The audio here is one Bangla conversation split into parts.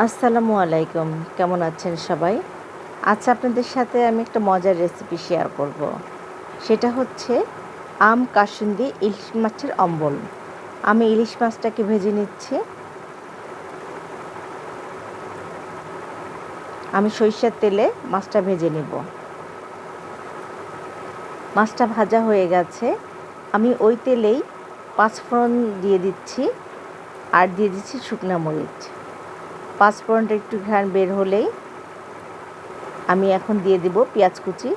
আসসালামু আলাইকুম। কেমন আছেন সবাই? আজ আপনাদের সাথে আমি একটা মজার রেসিপি শেয়ার করব। সেটা হচ্ছে আম কাসুন্দি ইলিশ মাছের অম্বল। আমি ইলিশ মাছটাকে ভেজে নিচ্ছি। আমি সরিষার তেলে মাছটা ভেজে নেব। মাছটা ভাজা হয়ে গেছে। আমি ওই তেলেই পাঁচফোড়ন দিয়ে দিচ্ছি আর দিয়ে দিচ্ছি শুকনা মরিচ। পাঁচফোড়নটা একটু ঘ্রাণ বের হলেই আমি এখন দিয়ে দেব পেঁয়াজ কুচি।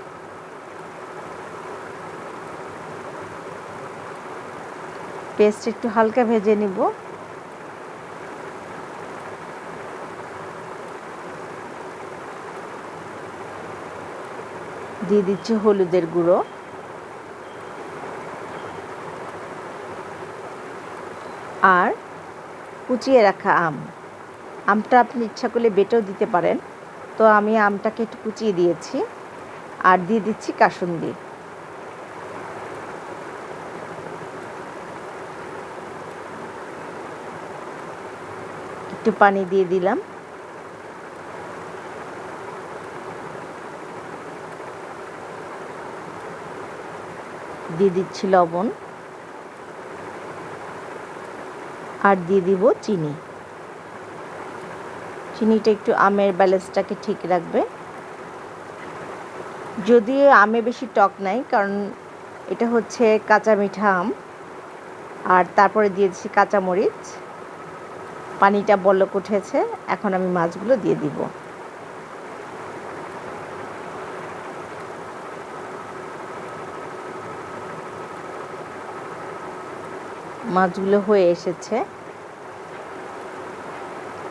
পেস্ট একটু হালকা ভেজে নিব। দিয়ে দিচ্ছি হলুদের গুঁড়ো আর কুচিয়ে রাখা আমটা আপনি ইচ্ছা করলে বেটেও দিতে পারেন। তো আমি আমটাকে একটু কুচিয়ে দিয়েছি আর দিয়ে দিচ্ছি কাসুন্দি। একটু পানি দিয়ে দিলাম। দিয়ে দিচ্ছি লবণ আর দিয়ে দিব চিনি। চিনিটা একটু আমের ব্যালেন্সটাকে ঠিক রাখবে। যদিও আমে বেশি টক নাই, কারণ এটা হচ্ছে কাঁচা মিঠা আম। আর তারপরে দিয়ে দিচ্ছি কাঁচামরিচ। পানিটা বলক উঠেছে, এখন আমি মাছগুলো দিয়ে দিব। মাছগুলো হয়ে এসেছে।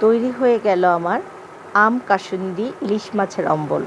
তৈরি হয়ে গেল আমার আম কাসুন্দি ইলিশ মাছের অম্বল।